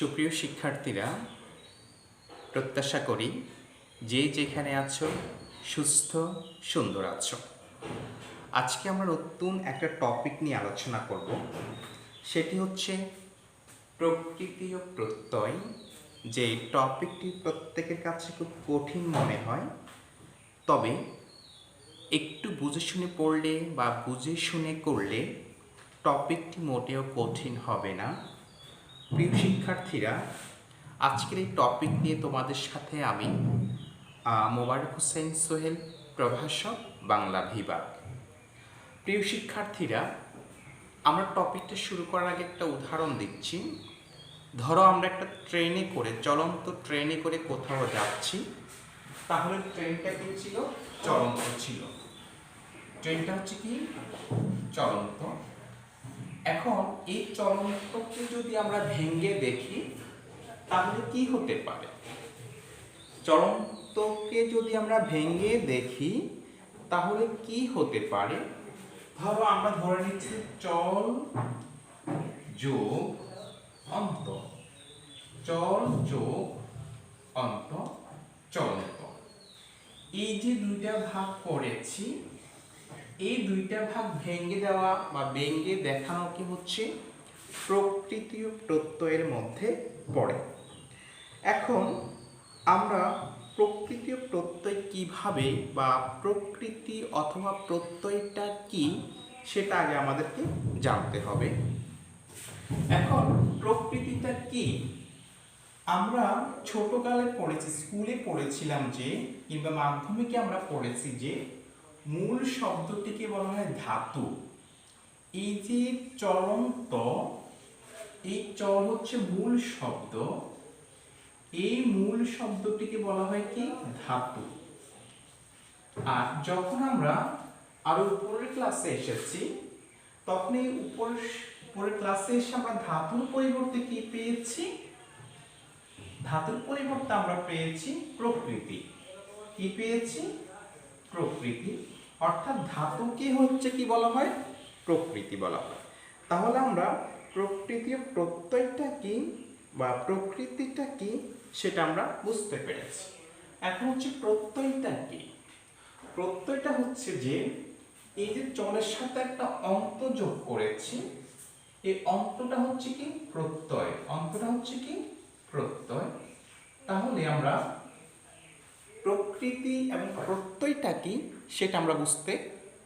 সুপ্রিয় শিক্ষার্থীরা, প্রত্যাশা করি যে যেখানে আছো সুস্থ সুন্দর আছো। আজকে আমরা নতুন একটা টপিক নিয়ে আলোচনা করব। সেটি হচ্ছে প্রকৃতি ও প্রত্যয়। যে টপিকটি প্রত্যেকের কাছে খুব কঠিন মনে হয়, তবে একটু বুঝে শুনে পড়লে বা বুঝে শুনে করলে টপিকটি মোটেও কঠিন হবে না। প্রিয় শিক্ষার্থীরা, আজকের এই টপিক নিয়ে তোমাদের সাথে আমি মোবারক হোসেন সোহেল, প্রভাষক, বাংলা বিভাগ। প্রিয় শিক্ষার্থীরা, আমরা টপিকটা শুরু করার আগে একটা উদাহরণ দিচ্ছি। ধরো আমরা একটা ট্রেনে করে, চলন্ত ট্রেনে করে কোথাও যাচ্ছি, তাহলে ট্রেনটা কি ছিল? চলন্ত ছিল। ট্রেনটা হচ্ছে কি? চলন্ত। এখন এই চলন্তকে যদি আমরা ভেঙে দেখি তাহলে কি হতে পারে? চলন্তকে যদি আমরা ভেঙে দেখি তাহলে কি হতে পারে? ধরো আমরা ধরে নিচ্ছি চল যোগ অন্ত, চল যোগ অন্ত, চলন্ত। এই যে দুইটা ভাগ করেছি, এই দুইটা ভাগ ভেঙে দেওয়া বা ভেঙে দেখানো কি হচ্ছে? প্রকৃতি ও প্রত্যয়ের মধ্যে পড়ে। এখন আমরা প্রকৃতি ও প্রত্যয় কিভাবে, বা প্রকৃতি অথবা প্রত্যয়টা কি, সেটা আগে আমাদেরকে জানতে হবে। এখন প্রকৃতিটা কি? আমরা ছোটকালে পড়েছি, স্কুলে পড়েছিলাম যে, কিংবা মাধ্যমিকে আমরা পড়েছি যে মূল শব্দটিকে বলা হয় ধাতু। এই যে চলন্ত, এই চল হচ্ছে মূল শব্দ, এই মূল শব্দটিকে বলা হয় কি? ধাতু। আর যখন আমরা আরো উপরের ক্লাসে এসেছি, তখন এই উপরের ক্লাসে এসে আমরা ধাতুর পরিবর্তে কি পেয়েছি? ধাতুর পরিবর্তে আমরা পেয়েছি প্রকৃতি। কি পেয়েছি? প্রকৃতি। অর্থাৎ ধাতুকে হচ্ছে কি বলা হয়? প্রকৃতি বলা হয়। তাহলে আমরা প্রকৃতি ও প্রত্যয়টা কি বা প্রকৃতিটা কি সেটা আমরা বুঝতে পেরেছি। এখন হচ্ছে প্রত্যয়টা কি? প্রত্যয়টা হচ্ছে যে এই যে চলের সাথে একটা অন্ত যোগ করেছি, এই অন্তটা হচ্ছে কি? প্রত্যয়। অন্তটা হচ্ছে কি? প্রত্যয়। তাহলে আমরা প্রকৃতি এবং প্রত্যয়টা কি সেটা আমরা বুঝতে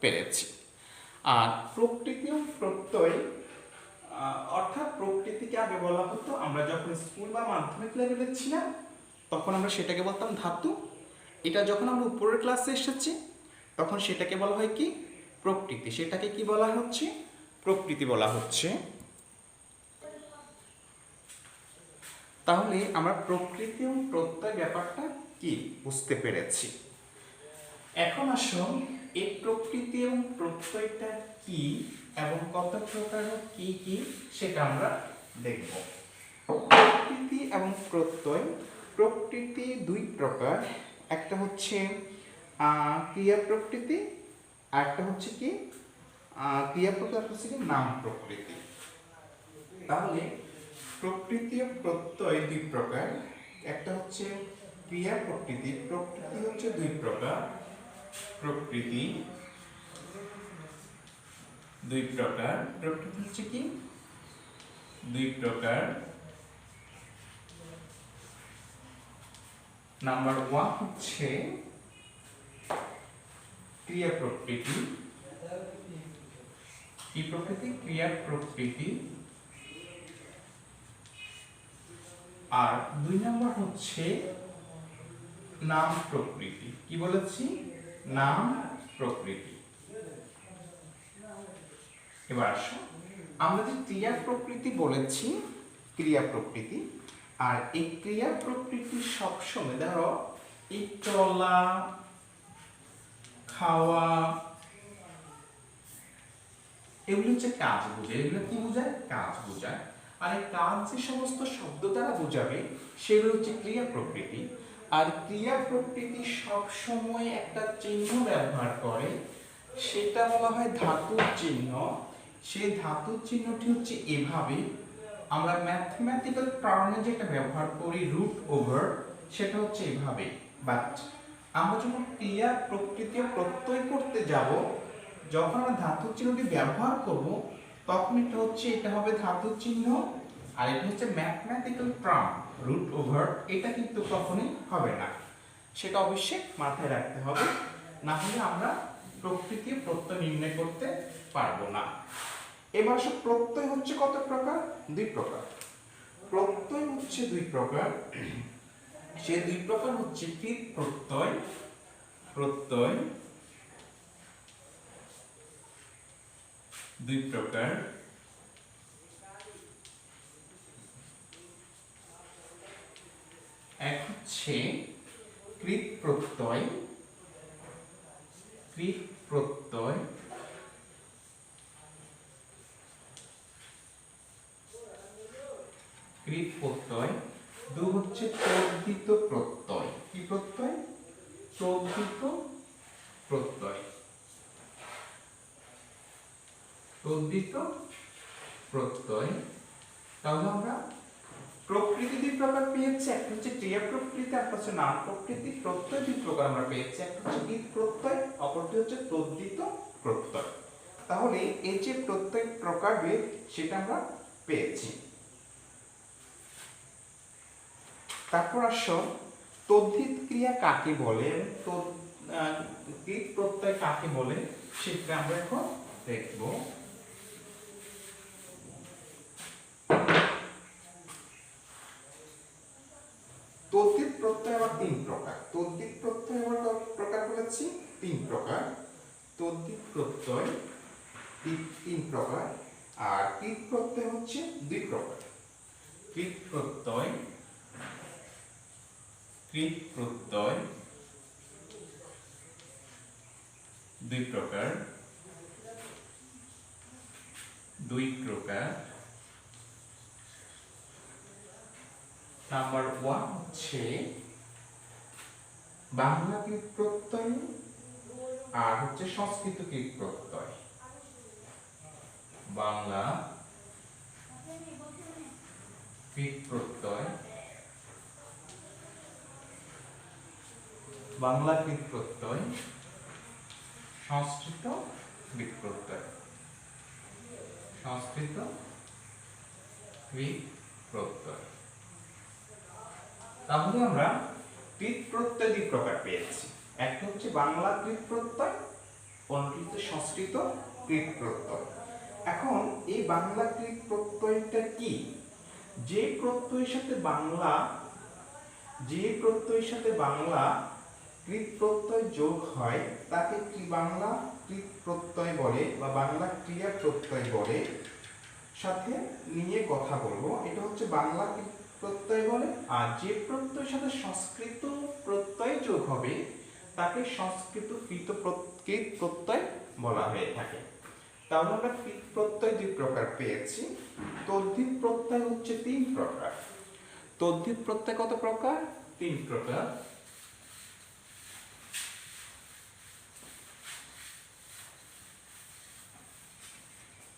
পেরেছি। আর প্রকৃতি ও প্রত্যয় অর্থাৎ প্রকৃতিকে আগে বলা হতো, আমরা যখন স্কুল বা মাধ্যমিক লেভেলে ছিলাম তখন আমরা সেটাকে বলতাম ধাতু। এটা যখন আমরা উপরের ক্লাসে এসেছি তখন সেটাকে বলা হয় কি? প্রকৃতি। সেটাকে কি বলা হচ্ছে? প্রকৃতি বলা হচ্ছে। তাহলে আমরা প্রকৃতি এবং প্রত্যয় ব্যাপারটা কি বুঝতে পেরেছি। এখন আসুন এই প্রকৃতি এবং প্রত্যয়টা কি এবং কত প্রকার কি কি সেটা আমরা দেখব। প্রকৃতি এবং প্রত্যয়, প্রকৃতি দুই প্রকার। একটা হচ্ছে ক্রিয়া প্রকৃতি, আর একটা হচ্ছে কি ক্রিয়া প্রকার হচ্ছে কি নাম প্রকৃতি। তাহলে প্রকৃতি ও প্রত্যয় দুই প্রকার। একটা হচ্ছে ক্রিয়া প্রকৃতি। প্রকৃতি হচ্ছে দুই প্রকার। প্রকৃতি দুই প্রকার। প্রকৃতি হচ্ছে কি? দুই প্রকার। নাম্বার 1 হচ্ছে ক্রিয়া প্রকৃতি। কি প্রকৃতি? ক্রিয়া প্রকৃতি। আর 2 নম্বর হচ্ছে নাম প্রকৃতি। কি বলেছি? নাম প্রকৃতি। এবার আসো, আমরা যে ক্রিয়া প্রকৃতি বলেছি, ক্রিয়া প্রকৃতি, আর এই ক্রিয়া প্রকৃতি সবসময় ধরো এই চলা, খাওয়া, এগুলো হচ্ছে কাজ বোঝায়। এগুলো কি বোঝায়? কাজ বোঝায়। আর এই কাজ যে সমস্ত শব্দ দ্বারা বোঝাবে সেগুলো হচ্ছে ক্রিয়া প্রকৃতি। আর ক্রিয়া প্রকৃতি সব সময় একটা চিহ্ন ব্যবহার করে, সেটা বলা হয় ধাতুর চিহ্ন। সেই ধাতুর চিহ্নটি হচ্ছে এভাবে আমরা ম্যাথমেটিক্যাল টার্মে যেটা ব্যবহার করি রুট ওভার, সেটা হচ্ছে এইভাবে। বাট আমরা যখন ক্রিয়া প্রকৃতি প্রত্যয় করতে যাব, যখন আমরা ধাতুর চিহ্নটি ব্যবহার করব, তখন এটা হবে ধাতুর চিহ্ন, আর এটা হচ্ছে ম্যাথমেটিক্যাল টার্ম রুট ওভার। এটা কিন্তু কখনোই হবে না, সেটা অবশ্যই মাথায় রাখতে হবে, না হলে আমরা প্রকৃতি প্রত্যয় নির্ণয় করতে পারবো না। এবার আসলে প্রত্যয় হচ্ছে কত প্রকার? দুই প্রকার। প্রত্যয় হচ্ছে দুই প্রকার। সে দুই প্রকার হচ্ছে কৃৎ প্রত্যয়, প্রত্যয় দুই প্রকার। এক হচ্ছে কৃৎ প্রত্যয়, কৃৎ প্রত্যয়, কৃৎ প্রত্যয়। দুই হচ্ছে তদ্ধিত প্রত্যয়। কি প্রত্যয়? তদ্ধিত প্রত্যয়, তদ্ধিত প্রত্যয়। তাহলে আমরা প্রকৃতি দুই প্রকার পেয়েছি, একটা হচ্ছে ক্রিয়া প্রকৃতি, একটা হচ্ছে নাম প্রকৃতি। প্রত্যয় দুই প্রকার আমরা পেয়েছি, একটা হচ্ছে কৃৎ প্রত্যয়, অপরটি হচ্ছে তদ্ধিত প্রত্যয়। তাহলে এই যে প্রত্যয় প্রকারভেদ সেটা আমরা পেয়েছি। তারপর আসো তদ্ধিত ক্রিয়া কাকে বলে, কৃৎ প্রত্যয় কাকে বলে, সেটা আমরা এখন দেখব। তদ্ধিত প্রত্যয় আবার তিন প্রকার। তদ্ধিত প্রত্যয় আমরা কত প্রকার বলেছি? তিন প্রকার। তদ্ধিত প্রত্যয় তিন প্রকার, আর কৃৎ প্রত্যয় হচ্ছে দুই প্রকার। কৃৎ প্রত্যয়, কৃৎ প্রত্যয় দুই প্রকার, দুই প্রকার। নাম্বার ওয়ান হচ্ছে বাংলা কৃৎ প্রত্যয়, আর হচ্ছে সংস্কৃত কৃৎ প্রত্যয়। বাংলা কৃৎ প্রত্যয়, বাংলা কৃৎ প্রত্যয়, সংস্কৃত কৃৎ প্রত্যয়, সংস্কৃত কৃৎ প্রত্যয়। তাহলে আমরা কৃৎ প্রত্যয় দুই প্রকার পেয়েছি, একটা হচ্ছে বাংলা কৃৎ প্রত্যয়, অন্যটি হচ্ছে সংস্কৃত কৃৎ প্রত্যয়। এখন এই বাংলা কৃৎ প্রত্যয়টা কি? যে প্রত্যয়ের সাথে বাংলা, যে প্রত্যয়ের সাথে বাংলা কৃৎ প্রত্যয় যোগ হয় তাকে কি বাংলা কৃৎ প্রত্যয় বলে বা বাংলা ক্রিয়া প্রত্যয় বলে। সাথে নিয়ে কথা বলবো, এটা হচ্ছে বাংলা কৃৎ প্রত্যয় বলে। আর যে প্রত্যয়ের সাথে সংস্কৃত প্রত্যয় যোগ হবে তাকে সংস্কৃত কৃৎ প্রত্যয় বলা হয়ে থাকে। তাহলে আমরা কৃৎ প্রত্যয় দুই প্রকার পেয়েছি। তদ্ধিত প্রত্যয় হচ্ছে তিন প্রকার। তদ্ধিত প্রত্যয় কত প্রকার? তিন প্রকার।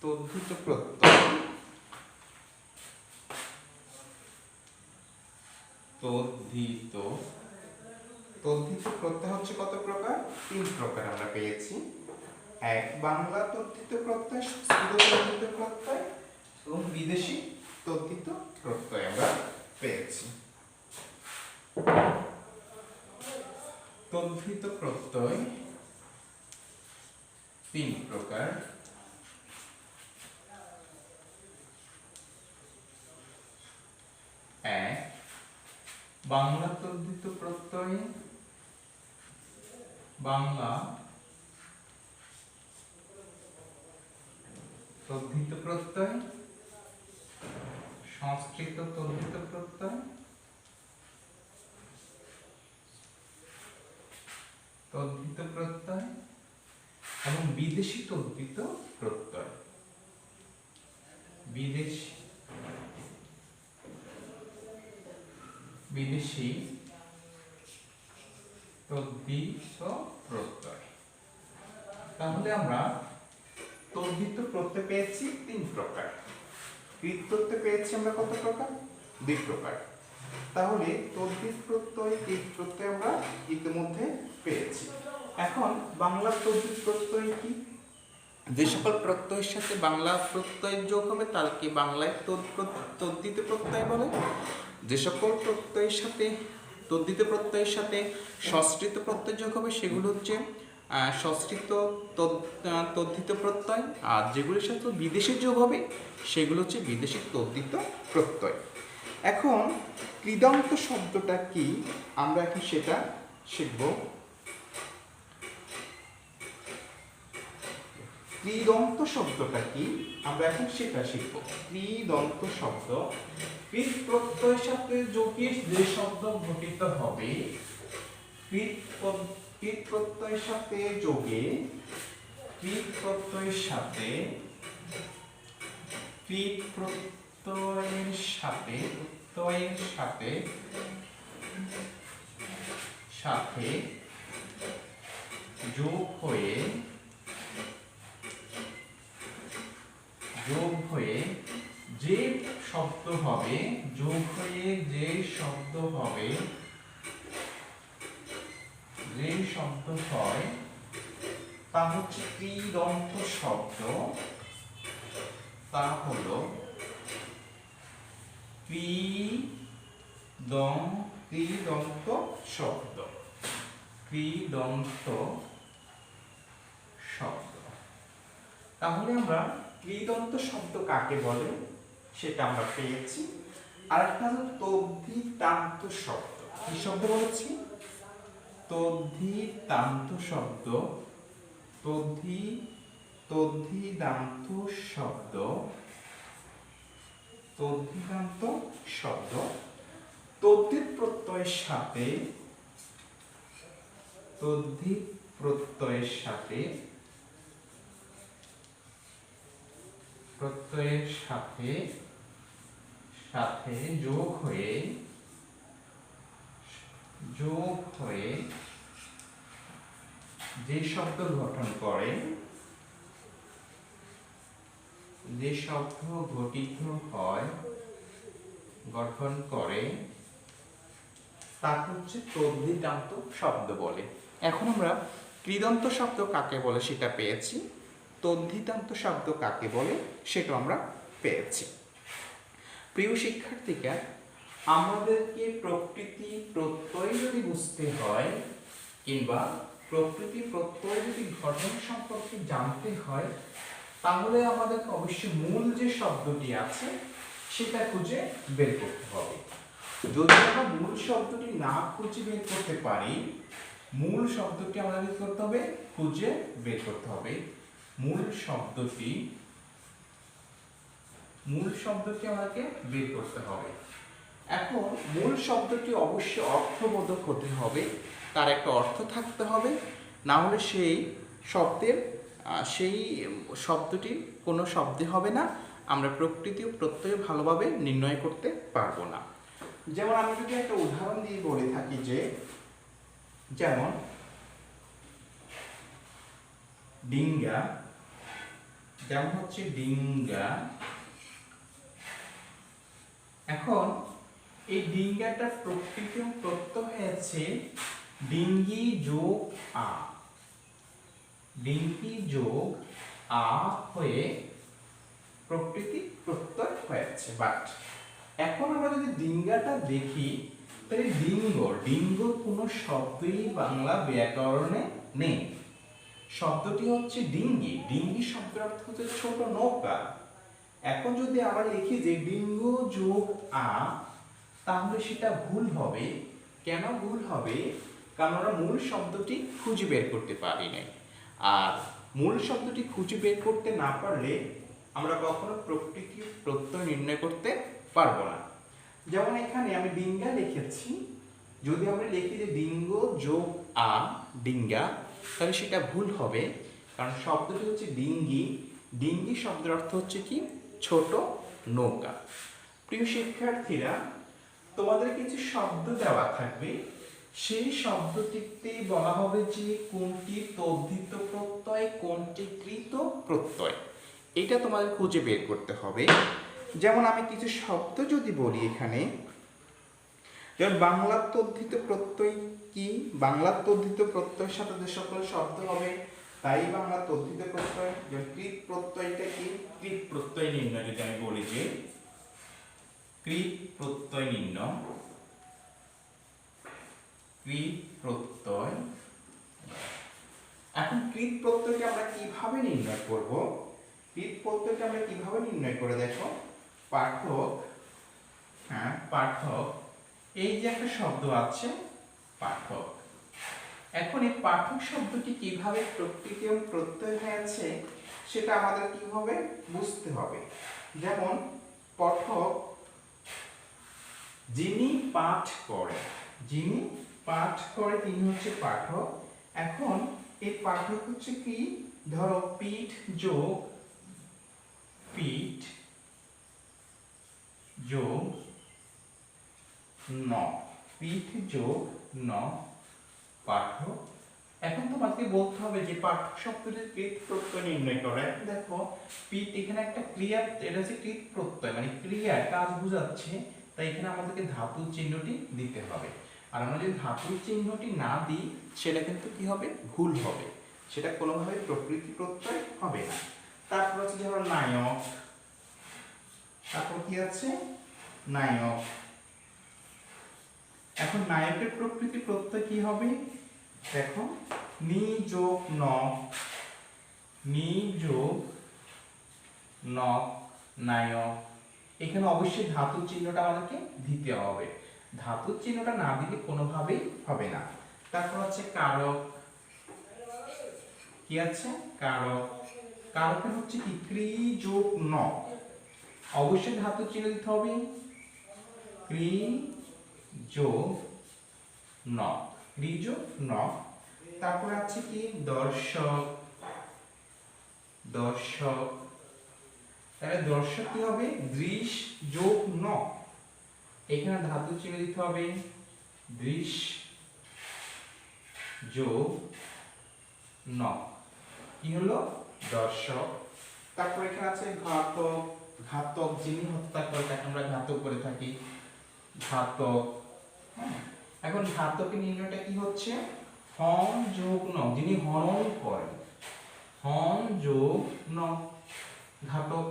তদ্ধিত প্রত্যয়, তদ্ধিত, তদ্ধিত প্রত্যয় হচ্ছে কত প্রকার? তিন প্রকার আমরা পেয়েছি। এক বাংলা তদ্ধিত প্রত্যয়, সংস্কৃত তদ্ধিত প্রত্যয় এবং বিদেশি তদ্ধিত প্রত্যয় আমরা পেয়েছি। তদ্ধিত প্রত্যয় তিন প্রকার। এক বাংলা তদ্ধিত প্রত্যয়, বাংলা তদ্ধিত প্রত্যয়, সংস্কৃত তদ্ধিত প্রত্যয়, তদ্ধিত প্রত্যয় এবং বিদেশি তদ্ধিত প্রত্যয়। বিদেশি তদ্ধিত প্রত্যয়। তাহলে আমরা তদ্ধিত প্রত্যয় পেয়েছি তিন প্রকার। কৃৎ প্রত্যয় পেয়েছি আমরা কত প্রকার? 2 প্রকার। তাহলে তদ্ধিত প্রত্যয়, কৃৎ প্রত্যয় আমরা ইতিমধ্যে পেয়েছি। এখন বাংলা তদ্ধিত প্রত্যয় কি? যে সকল প্রত্যয়ের সাথে বাংলা প্রত্যয় যোগ হবে তাকে বাংলায় তদ্ধিত প্রত্যয় বলে। যে সকল প্রত্যয়ের সাথে তদ্ধিত প্রত্যয়ের সাথে সংস্কৃত প্রত্যয় যোগ হবে সেগুলো হচ্ছে সংস্কৃত তদ্ধিত প্রত্যয়, আর যেগুলির সাথে বিদেশি যোগ হবে সেগুলো হচ্ছে বিদেশি তদ্ধিত প্রত্যয়। এখন কৃদন্ত শব্দটা কি আমরা কি সেটা শিখব। কৃদন্ত শব্দটা কি আমরা এখন সেটা শিখব। কৃদন্ত শব্দ কৃৎ প্রত্যয়ের সাথে যোগে যে শব্দ গঠিত হবে, কৃৎ প্রত্যয়ের সাথে যোগে, কৃৎ প্রত্যয়ের সাথে যোগ হয়ে যে শব্দ হবে, তা হচ্ছে কৃদন্ত শব্দ। তা হলো কৃদন্ত শব্দ। তাহলে আমরা কৃদন্ত শব্দ কাকে বলে সেটা আমরা পেয়েছি। আরেকটা হলো তদ্ধিতান্ত শব্দ। কি শব্দ বলেছি? তদ্ধিতান্ত শব্দ। তদ্ধিতান্ত শব্দ তদ্ধিত প্রত্যয়ের সাথে যোগ হয়ে যে শব্দ গঠন করে, তাকে হচ্ছে তদ্ধিতান্ত শব্দ বলে। এখন আমরা কৃদন্ত শব্দ কাকে বলে সেটা পেয়েছি, তদ্ধিতান্ত শব্দ কাকে বলে সেটা আমরা পেয়েছি। প্রিয় শিক্ষার্থীরা, আমাদেরকে প্রকৃতি প্রত্যয় যদি বুঝতে হয় কিংবা প্রকৃতি প্রত্যয় যদি গঠন সম্পর্কে জানতে হয়, তাহলে আমাদেরকে অবশ্যই মূল যে শব্দটি আছে সেটা খুঁজে বের করতে হবে। যদি আমরা মূল শব্দটি না খুঁজে বের করতে পারি, মূল শব্দটি আমাদের করতে হবে, খুঁজে বের করতে হবে। মূল শব্দটি আমাদেরকে বের করতে হবে। এখন মূল শব্দটি অবশ্যই অর্থবোধক হতে হবে, তার একটা অর্থ থাকতে হবে, না হলে সেই শব্দটির কোনো শব্দে হবে না, আমরা প্রকৃতি ও প্রত্যয় ভালোভাবে নির্ণয় করতে পারবো না। যেমন আমি যদি একটা উদাহরণ দিয়ে বলে থাকি যে, যেমন ডিঙ্গা, যেমন হচ্ছে ডিঙ্গা। এখন এই ডিঙ্গাটা প্রকৃতি ও প্রত্যয় হয়েছে ডিঙ্গি যোগ আ, ডিঙ্গি যোগ আ হয়ে প্রকৃতি প্রত্যয় হয়েছে। বাট এখন আমরা যদি ডিঙ্গাটা দেখি, তাহলে ডিঙ্গোর কোনো শব্দই বাংলা ব্যাকরণে নেই। শব্দটি হচ্ছে ডিঙ্গি। ডিঙ্গি শব্দের অর্থ হচ্ছে ছোট নৌকা। এখন যদি আমরা লিখি যে ডিঙ্গ যোগ আ, তাহলে সেটা ভুল হবে। কেন ভুল হবে? কারণ আমরা মূল শব্দটি খুঁজে বের করতে পারি নাই। আর মূল শব্দটি খুঁজে বের করতে না পারলে আমরা কখনো প্রকৃতি প্রত্যয় নির্ণয় করতে পারবো না। যেমন এখানে আমি ডিঙ্গা লিখেছি, যদি আমরা লিখি যে ডিঙ্গ যোগ আ, ডিঙ্গা, তাহলে সেটা ভুল হবে, কারণ শব্দটি হচ্ছে ডিঙ্গি। ডিঙ্গি শব্দের অর্থ হচ্ছে কি? ছোট নৌকা। প্রিয় শিক্ষার্থীরা, তোমাদের কিছু শব্দ দেওয়া থাকবে, সেই শব্দটিতে বলা হবে যে কোনটি তদ্ধিত প্রত্যয়, কোনটি কৃত প্রত্যয়, এটা তোমাদের খুঁজে বের করতে হবে। যেমন আমি কিছু শব্দ যদি বলি এখানে, যেমন বাংলার তদ্ধিত প্রত্যয় কি, বাংলার তদ্ধিত প্রত্যয়ের সাথে যে সকল শব্দ হবে তাই বাংলার তদ্ধিত প্রত্যয়। যেমন কৃত প্রত্যয়টা কি, কৃত প্রত্যয় নির্ণয় যদি আমি বলি যে কৃত প্রত্যয় নির্ণয়, কৃত প্রত্যয়। এখন কৃত প্রত্যয়কে আমরা কিভাবে নির্ণয় করব? কৃত প্রত্যয়কে আমরা কিভাবে নির্ণয় করে, দেখো পাঠক, হ্যাঁ পাঠক, এই যে একটা শব্দ আছে পাঠক, এখন এই পাঠক শব্দটি কিভাবে প্রকৃতি এবং প্রত্যয় হয়েছে সেটা আমাদের কিভাবে বুঝতে হবে। যেমন পাঠক, যিনি পাঠ করে, যিনি পাঠ করে তিনি হচ্ছে পাঠক। এখন এই পাঠক হচ্ছে কি, ধরো পিঠ যোগ পিঠ যোগ ন, পিঠ যোগ ন পাঠক। এখন তোমাকে বলতে হবে যে পাঠক শব্দটির কৃত প্রত্যয় নির্ণয় করে। দেখো পিঠ এখানে একটা ক্রিয়া, এটা হচ্ছে কৃত প্রত্যয় মানে ক্রিয়া, কাজ বোঝাচ্ছে, তাই এখানে আমাদেরকে ধাতুর চিহ্নটি দিতে হবে। আর আমরা যদি ধাতুর চিহ্নটি না দিই সেটা কিন্তু কি হবে, ভুল হবে, সেটা কোনোভাবে প্রকৃতি প্রত্যয় হবে না। তারপর হচ্ছে ধরো নায়ক, তারপর কি আছে নায়ক। এখন নায়কের প্রকৃতি প্রত্যয় কি হবে, দেখো নি যোগ ন, নি যোগ ন নায়ক। এখানে অবশ্যই ধাতুর চিহ্নটা আমাদেরকে দিতে হবে, ধাতুর চিহ্নটা না দিলে কোনোভাবেই হবে না। তারপর হচ্ছে কারক, কি আছে কারক, কারকের হচ্ছে কি ক্রি যোগ ন, অবশ্যই ধাতুর চিহ্ন দিতে হবে, ক্রি যোগ ন, ক্রি যোগ ন। তারপর আছে কি দর্শক, দর্শক, তাহলে দর্শক কি হবে দৃশ যোগ ন, এখানে ধাতুর চিহ্ন দিতে হবে দৃশ যোগ ন, কি হলো দর্শক। তারপর এখানে আছে ঘাতক, ঘাতক যিনি হত্যা করে তাকে আমরা ঘাতক করে থাকি, ঘাতক। এখন ঘাতকের নির্ণয়টা কি হচ্ছে, হন যোগ ন, যিনি হনন করেন, হন যোগ ন ঘাতক।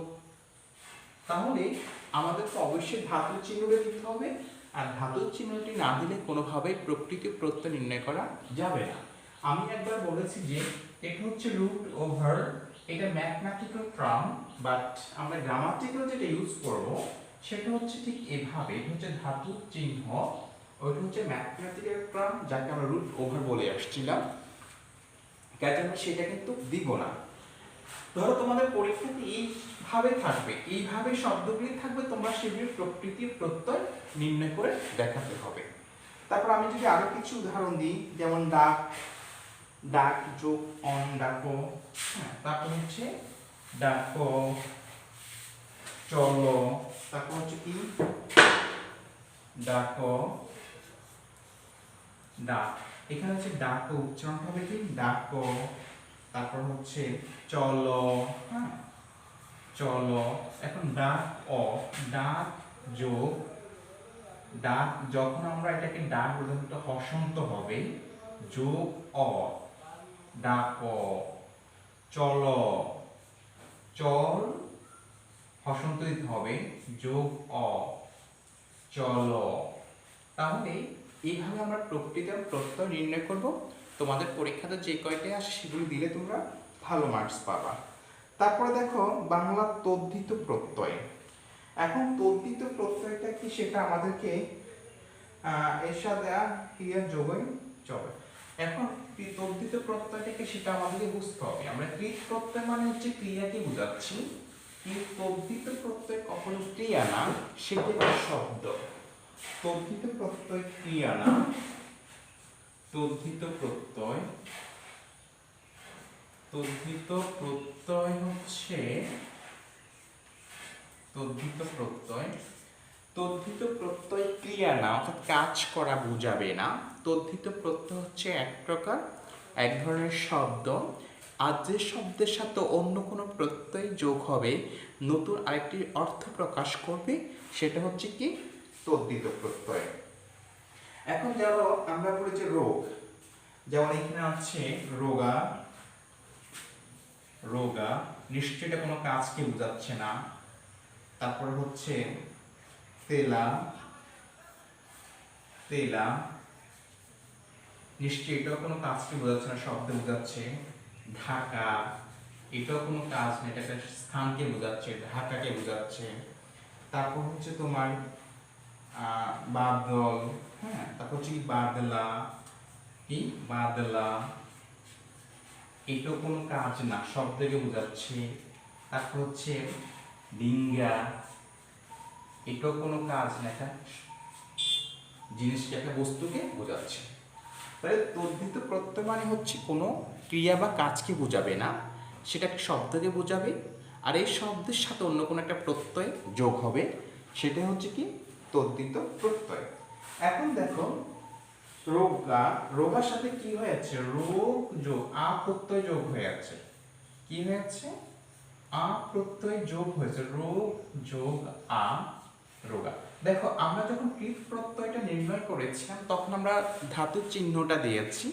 তাহলে আমাদের তো অবশ্যই ধাতুর চিহ্নটা দিতে হবে, আর ধাতুর চিহ্নটি না দিলে কোনোভাবেই প্রকৃতি প্রত্যয় নির্ণয় করা যাবে না। আমি একবার বলেছি যে এটা হচ্ছে রুট ওভার, এটা ম্যাথমেটিক্যাল টার্ম, বাট আমরা গ্রামাটিক্যাল যেটা ইউজ করব সেটা হচ্ছে ঠিক এভাবে, এটা হচ্ছে ধাতুর চিহ্ন, ওইটা হচ্ছে ম্যাথমেটিক্যাল টার্ম যাকে আমরা রুট ওভার বলে আসছিলাম, কাজে আমরা সেটা কিন্তু দিব না। ধরো তোমাদের পরীক্ষাতে এইভাবে থাকবে, এইভাবে শব্দগুলি থাকবে, তোমরা সেগুলির প্রকৃতি প্রত্যয় নির্ণয় করে দেখাতে হবে। তারপর আমি যদি আরো কিছু উদাহরণ দিই, যেমন ডাক, ডাক যোগ অন ডাকো, তারপর হচ্ছে ডাকো চলো, তারপর হচ্ছে কি ডাকো ডাক, এখানে হচ্ছে ডাকো উচ্চারণ হবে কি ডাকো, তারপর হচ্ছে চলো, হ্যাঁ চলো। এখন ডাক অ, ডাক যোগ ডাক, যখন আমরা এটাকে ডাক বলতে একটা হসন্ত হবে, যোগ অ ডাক অ, চলো, চল হসন্ত দিতে হবে, যোগ অ চলো। তাহলে এইভাবে আমরা প্রকৃতি এবং প্রত্যয় নির্ণয় করব। তোমাদের পরীক্ষাতে যে কয়টাই আসে সেগুলি দিলে তোমরা ভালো মার্কস পাবা। তারপরে দেখো বাংলা তদ্ধিত প্রত্যয়। এখন তদ্ধিত প্রত্যয়টা কি সেটা আমাদেরকে এর সাথে ক্রিয়া যোগই চলে। এখন তদ্ধিত প্রত্যয়টাকে সেটা আমাদেরকে বুঝতে হবে। আমরা কৃত প্রত্যয় মানে হচ্ছে ক্রিয়াকে বোঝাচ্ছি, কিন্তু তদ্ধিত প্রত্যয় কখনো ক্রিয়া না, সেটা একটা শব্দ। তদ্ধিত প্রত্যয় ক্রিয়া না, তদ্ধিত প্রত্যয়, তদ্ধিত প্রত্যয় হচ্ছে তদ্ধিত প্রত্যয়, তদ্ধিত প্রত্যয় ক্রিয়া না, অর্থাৎ কাজ করা বোঝাবে না। তদ্ধিত প্রত্যয় হচ্ছে এক প্রকার, এক ধরনের শব্দ, আর যে শব্দের সাথে অন্য কোনো প্রত্যয় যোগ হবে নতুন আরেকটি অর্থ প্রকাশ করবে, সেটা হচ্ছে কি তদ্ধিত প্রত্যয়। এখন ধরো আমরা বলেছি রোগ, যেমন এখানে আছে রোগা, রোগা নিশ্চয়ই এটা কোনো কাজকে বোঝাচ্ছে না। তারপরে হচ্ছে তেলা, তেলা নিশ্চয়ই এটাও কোনো কাজকে বোঝাচ্ছে না, শব্দ বোঝাচ্ছে। ঢাকা এটাও কোনো কাজ না, এটা একটা স্থানকে বোঝাচ্ছে, ঢাকাকে বোঝাচ্ছে। তারপর হচ্ছে তোমার বাদল, হ্যাঁ, তারপর হচ্ছে কি বাদলা, কি বাদলা এটাও কোনো কাজ না, শব্দকে বোঝাচ্ছে। তারপর হচ্ছে ডিঙ্গা, এটাও কোনো কাজ না, একটা জিনিসকে, একটা বস্তুকে বোঝাচ্ছে। তাহলে তদ্ধিত প্রত্যয় মানে হচ্ছে কোনো ক্রিয়া বা কাজকে বোঝাবে না, সেটা একটা শব্দকে বোঝাবে, আর এই শব্দের সাথে অন্য কোনো একটা প্রত্যয় যোগ হবে, সেটা হচ্ছে কি তদ্ধিত প্রত্যয়। এখন দেখো রোগা, রোগার সাথে কি হয়েছে, রোগ যোগ আ প্রত্যয় যোগ হয়ে আছে। কি হয়েছে, আ প্রত্যয় যোগ হয়েছে, রোগ যোগ আ রোগা। দেখো আমরা যখন কৃত প্রত্যয়টা নির্ণয় করেছিলাম তখন আমরা ধাতুর চিহ্নটা দিয়েছি,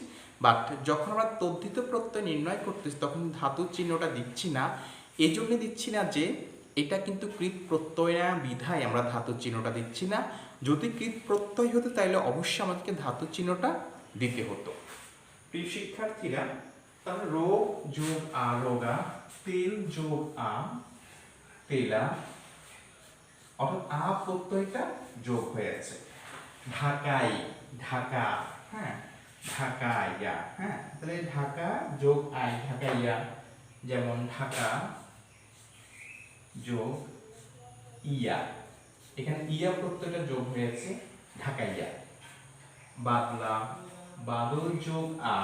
বাট যখন আমরা তদ্ধিত প্রত্যয় নির্ণয় করতেছি তখন ধাতুর চিহ্নটা দিচ্ছি না। এই জন্য দিচ্ছি না যে এটা কিন্তু কৃত প্রত্যয় না বিধায় আমরা ধাতুর চিহ্নটা দিচ্ছি না। যদি কৃত প্রত্যয় হতো তাহলে অবশ্যই আমাদেরকে ধাতুর চিহ্নটা দিতে হতো। প্রিয় শিক্ষার্থীরা, তাহলে রোগ যোগ আ রোগা, তেল যোগ আ তেলা, অর্থাৎ আ প্রত্যয়টা যোগ হয়েছে। ঢাকাই, ঢাকা, হ্যাঁ, ঢাকাইয়া, হ্যাঁ, তাহলে ঢাকা যোগ আই ঢাকাইয়া, যেমন ঢাকা যোগ ইয়া, এখানে ইয়া প্রত্যয়টা যোগ হয়েছে, ঢাকাইয়া। বাদলা, বাদল যোগ আ,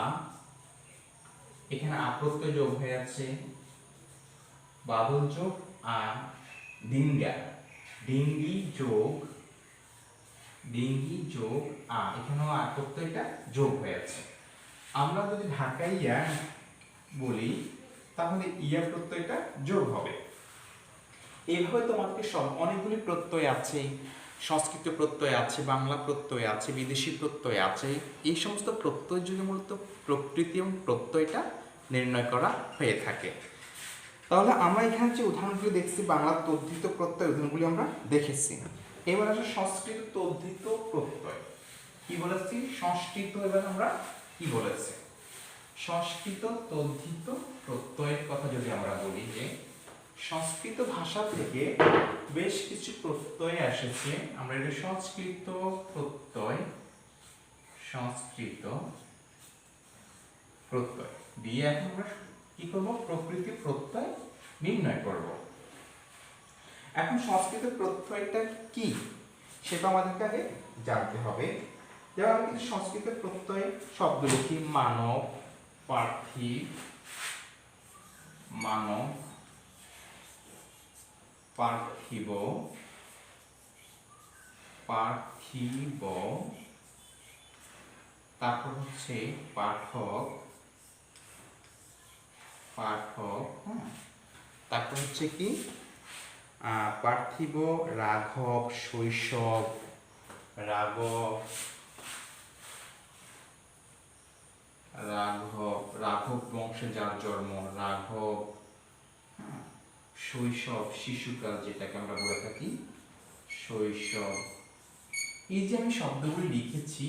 এখানে আ প্রত্যয় যোগ হয়েছে, বাদল যোগ আ। ডিঙ্গা, ডিঙ্গি যোগ, ডিঙ্গি যোগ আ, এখানেও আ প্রত্যয়টা যোগ হয়েছে। আমরা যদি ঢাকাইয়া বলি তাহলে ইয়া প্রত্যয়টা যোগ হবে। এইভাবে তোমাদেরকে সব অনেকগুলি প্রত্যয় আছে, সংস্কৃত প্রত্যয় আছে, বাংলা প্রত্যয় আছে, বিদেশি প্রত্যয় আছে। এই সমস্ত প্রত্যয় যুগে মূলত প্রকৃতি এবং প্রত্যয়টা নির্ণয় করা হয়ে থাকে। তাহলে আমরা এখানে যে উদাহরণগুলি দেখছি বাংলা তদ্ধিত প্রত্যয় উদাহরণগুলি আমরা দেখেছি। এবার আসলে সংস্কৃত তদ্ধিত প্রত্যয় কি বলেছি, সংস্কৃত, এবার আমরা কি বলেছি সংস্কৃত তদ্ধিত প্রত্যয়ের কথা যদি আমরা বলি যে সংস্কৃত ভাষা থেকে বেশ কিছু প্রত্যয় এসেছে। আমরা এটা সংস্কৃত প্রত্যয়, সংস্কৃত প্রত্যয় দিয়ে এখন আমরা কি করব, প্রকৃতি প্রত্যয় নির্ণয় করব। এখন সংস্কৃত প্রত্যয়টা কি সেটা আমাদেরকে আগে জানতে হবে। যেমন আমি কিছু সংস্কৃত প্রত্যয় শব্দ লিখি, মানব, পার্থিব, মানব, পার্থিব, পার্থিব, তারপর হচ্ছে পাঠক, পাঠক, হ্যাঁ, তারপর হচ্ছে কি পার্থিব, রাঘব, শৈশব, রাঘব, রাঘব, রাঘব বংশে যার জন্ম, রাঘব, শৈশব, শিশুকাল যেটাকে আমরা বলে থাকি শৈশব। এই যে আমি শব্দগুলি লিখেছি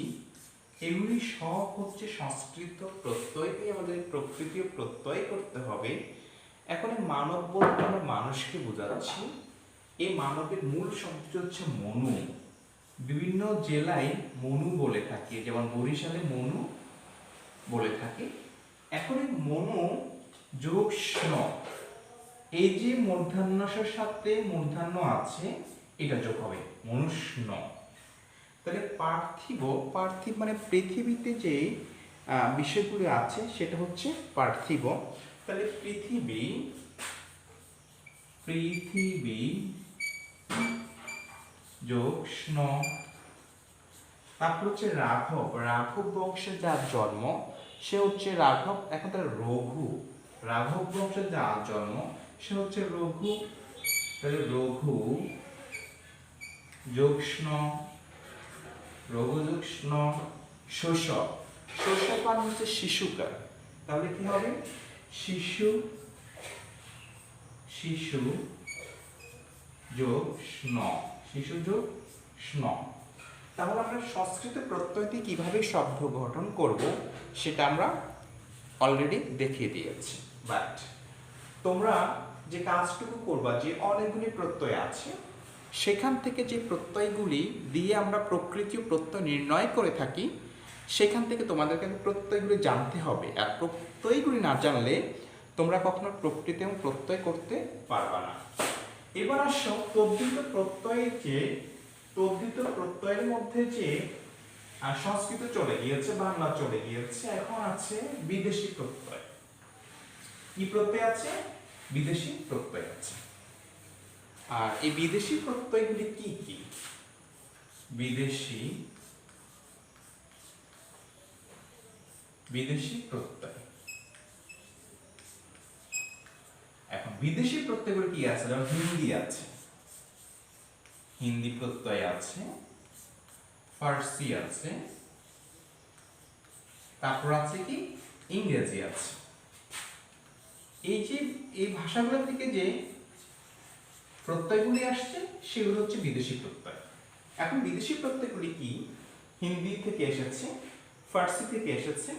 এগুলি সব হচ্ছে সংস্কৃত প্রত্যয়কে আমাদের প্রকৃতি প্রত্যয় করতে হবে। এখন মানব বলতে আমরা মানুষকে বোঝাচ্ছি। এই মানবের মূল শব্দ হচ্ছে মনু, বিভিন্ন জেলায় মনু বলে থাকে, যেমন বরিশালে মনু বলে থাকে। এখন এই মনু যোগ স্ন, এই যে মূর্ধন্যের সাথে মূর্ধন্য আছে এটা যোগ হবে মনুষ্ণ। তাহলে পার্থিব, পার্থিব মানে পৃথিবীতে যে বিষয়গুলো আছে সেটা হচ্ছে পার্থিব। তাহলে পৃথিবী, পৃথিবী যোগ স্ন। তারপর হচ্ছে রাঘব, রাঘব বংশে যার জন্ম সে হচ্ছে রাঘব। এখন তার রঘু, রাঘব বংশের যার জন্ম সে হচ্ছে রঘু, তাহলে রঘু যোগষ্ণ, রঘু যোগষ্ণ শোষক, শোষক মানে হচ্ছে শিশুকার, তাহলে কি হবে শিশু, শিশু যোগ স্ন, শিশু যোগ স্ন। তাহলে আমরা সংস্কৃত প্রত্যয় দিয়ে কিভাবে শব্দ গঠন করব সেটা আমরা অলরেডি দেখিয়ে দিয়েছি। বাট তোমরা যে কাজটুকু করবা, যে অনেকগুলি প্রত্যয় আছে সেখান থেকে যে প্রত্যয়গুলি দিয়ে আমরা প্রকৃতি প্রত্যয় নির্ণয় করে থাকি সেখান থেকে তোমাদেরকে প্রত্যয়গুলি জানতে হবে। আর প্রত্যয়গুলি না জানলে তোমরা কখনো প্রকৃতি এবং প্রত্যয় করতে পারবা না। এবার আসো তদ্ধিত প্রত্যয়ের যে, তদ্ধিত প্রত্যয়ের মধ্যে যে সংস্কৃত চলে গিয়েছে, বাংলা চলে গিয়েছে, এখন আছে বিদেশি প্রত্যয়। কি প্রত্যয় আছে? বিদেশি প্রত্যয় আছে। আর এই বিদেশি প্রত্যয়গুলি কি কি? বিদেশি প্রত্যয়। এখন বিদেশি প্রত্যয়গুলি কি আছে? যেমন হিন্দি আছে, হিন্দি প্রত্যয় আছে, ফার্সি আছে, তারপর আছে কি ইংরেজি আছে। এই যে এই ভাষাগুলো থেকে যে প্রত্যয়গুলি আসছে সেগুলো হচ্ছে বিদেশি প্রত্যয়। এখন বিদেশি প্রত্যয়গুলি কি? হিন্দি থেকে এসেছে, ফার্সি থেকে এসেছে,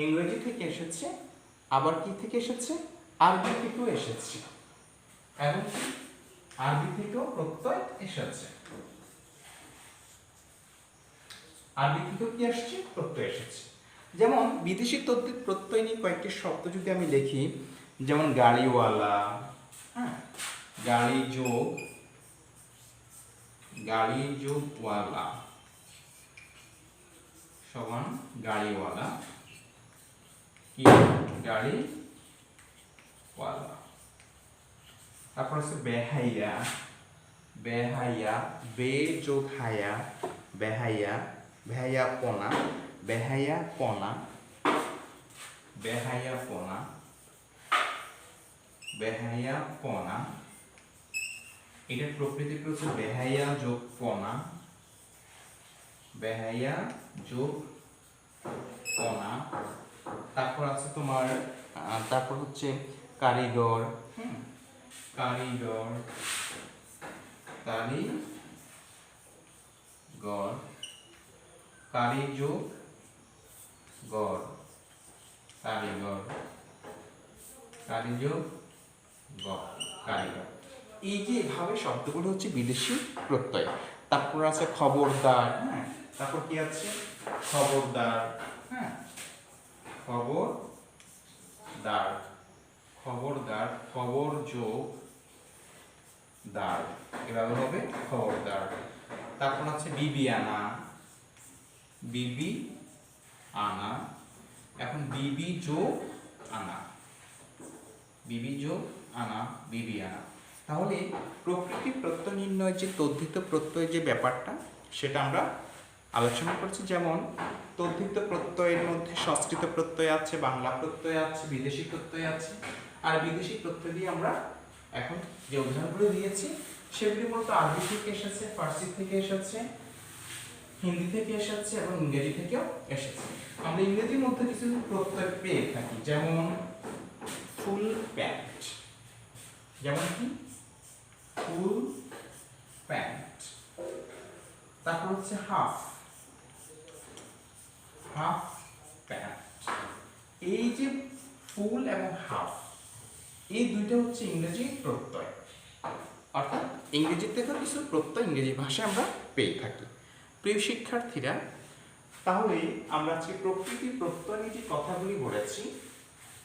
ইংরেজি থেকে এসেছে, আবার কি থেকে এসেছে? আরবি থেকেও এসেছে, এবং আরবি থেকেও প্রত্যয় এসেছে। আরবি থেকেও কি আসছে? প্রত্যয় এসেছে। যেমন বিদেশি তদ্ধিত প্রত্যয় নিয়ে কয়েকটি শব্দ যদি আমি লিখি, যেমন গাড়িওয়ালা, হ্যাঁ, গাড়ি যোগ ওয়ালা সমান গাড়িওয়ালা, কি গাড়িওয়ালা। তারপর আছে বেহাইয়া, বেহাইয়া, বে যোগ হায়া, বেহাইয়া, বেহাইয়া পনা, বেহাইয়া পনা, বেহাইয়া পনা, বেহাইয়া পনা। এটার প্রকৃতি হচ্ছে বেহাইয়া যোগ পনা, বেহাইয়া যোগ পনা। তারপর আছে তোমার, তারপর হচ্ছে কারিগর, কারিগর, কারিগর, কারিযোগ গড়, কারিগর, কারিযোগ গড়, কারিগর। এই যে এভাবে শব্দগুলো হচ্ছে বিদেশি প্রত্যয়। তারপর আছে খবরদার, হ্যাঁ, তারপর কি আছে খবরদার, হ্যাঁ, খবরদার, খবরদার, খবর যোগ দার, এভাবে হবে খবরদার। তারপর আছে বিবিয়ানা, বিবি আনা, এখন বিবি যোগ আনা, বিবি যোগ আনা, বিবিয়ানা। তাহলে প্রকৃতি প্রত্যয় নির্ণয় যে তদ্ধিত প্রত্যয় যে ব্যাপারটা সেটা আমরা আলোচনা করছি। যেমন তদ্ধিত প্রত্যয়ের মধ্যে সংস্কৃত প্রত্যয় আছে, বাংলা প্রত্যয় আছে, বিদেশি প্রত্যয় আছে। আর বিদেশি প্রত্যয় দিয়ে আমরা এখন যে উদাহরণগুলো দিয়েছি সেগুলি মূলত আরবি থেকে এসেছে, ফার্সি থেকে এসেছে, হিন্দি থেকে এসেছে এবং ইংরেজি থেকেও এসেছে। আমরা ইংরেজির মধ্যে কিছু প্রত্যয় পেয়ে থাকি, যেমন ফুল প্যান্ট, যেমন কি ফুল প্যান্ট। তারপর হচ্ছে হাফ, হাফ প্যান্ট। এই যে ফুল এবং হাফ, এই দুইটা হচ্ছে ইংরেজি প্রত্যয়, অর্থাৎ ইংরেজি থেকে কিছু প্রত্যয় ইংরেজি ভাষায় আমরা পেয়ে থাকি। প্রিয় শিক্ষার্থীরা, তাহলে আমরা আজকে প্রকৃতি প্রত্যয় নিয়ে যে কথাগুলি বলেছি,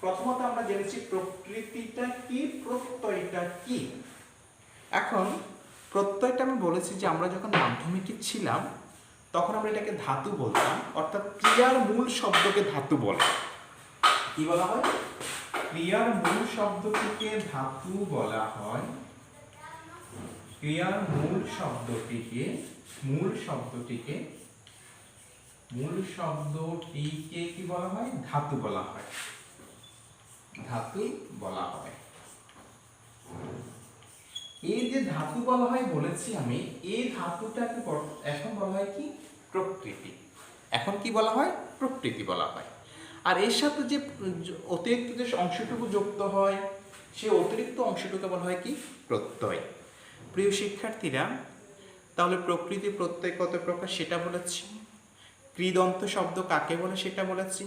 প্রথমত আমরা জেনেছি প্রকৃতিটা কি, প্রত্যয়টা কি। এখন প্রত্যয়টা আমি বলেছি যে আমরা যখন মাধ্যমিকে ছিলাম তখন আমরা এটাকে ধাতু বলতাম, অর্থাৎ ক্রিয়ার মূল শব্দকে ধাতু বলে। কি বলা হয়? ক্রিয়ার মূল শব্দটিকে ধাতু বলা হয়। ক্রিয়ার মূল শব্দটিকে কি বলা হয়? ধাতু বলা হয়। ধাতু বলা হয়। এই যে ধাতু বলা হয় বলেছি আমি, এই ধাতুটাকে এখন বলা হয় কি? প্রকৃতি। এখন কি বলা হয়? প্রকৃতি বলা হয়। আর এর সাথে যে অতিরিক্ত যে অংশটুকু যুক্ত হয়, সেই অতিরিক্ত অংশটুকু বলা হয় কি? প্রত্যয়। প্রিয় শিক্ষার্থীরা, তাহলে প্রকৃতি প্রত্যয় কত প্রকার সেটা বলেছি, কৃদন্ত শব্দ কাকে বলে সেটা বলেছি,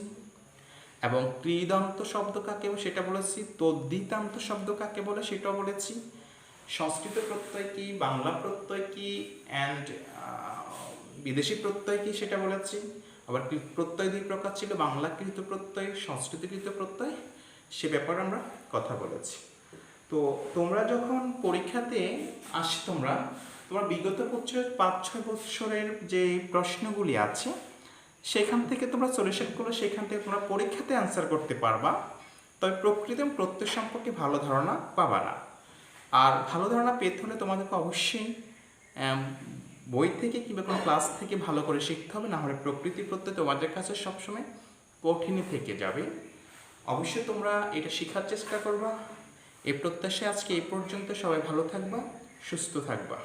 এবং কৃদন্ত শব্দ কাকে বলে সেটা বলেছি, তদ্ধিতান্ত শব্দ কাকে বলে সেটাও বলেছি, সংস্কৃত প্রত্যয় কি, বাংলা প্রত্যয় কি, অ্যান্ড বিদেশি প্রত্যয় কি সেটা বলেছি। আবার প্রত্যয় দুই প্রকার ছিল, বাংলাকৃত প্রত্যয়, সংস্কৃতকৃত প্রত্যয়, সে ব্যাপারে আমরা কথা বলেছি। তো তোমরা যখন পরীক্ষাতে তোমরা বিগত 5-6 বছরের যে প্রশ্নগুলি আছে সেখান থেকে তোমরা সলিউশন করলে সেখান থেকে তোমরা পরীক্ষাতে অ্যান্সার করতে পারবা, তবে প্রকৃতি এবং প্রত্যয় সম্পর্কে ভালো ধারণা পাবা না। আর ভালো ধারণা পেতে হলে তোমাদেরকে অবশ্যই বই থেকে কিংবা কোনো ক্লাস থেকে ভালো করে শিখতে হবে, না হলে প্রকৃতি প্রত্যয় তোমাদের কাছে সবসময় কঠিনই থেকে যাবে। অবশ্যই তোমরা এটা শেখার চেষ্টা করবা। এই প্রত্যাশায় আজকে এই পর্যন্ত। সবাই ভালো থাকবা, সুস্থ থাকবা।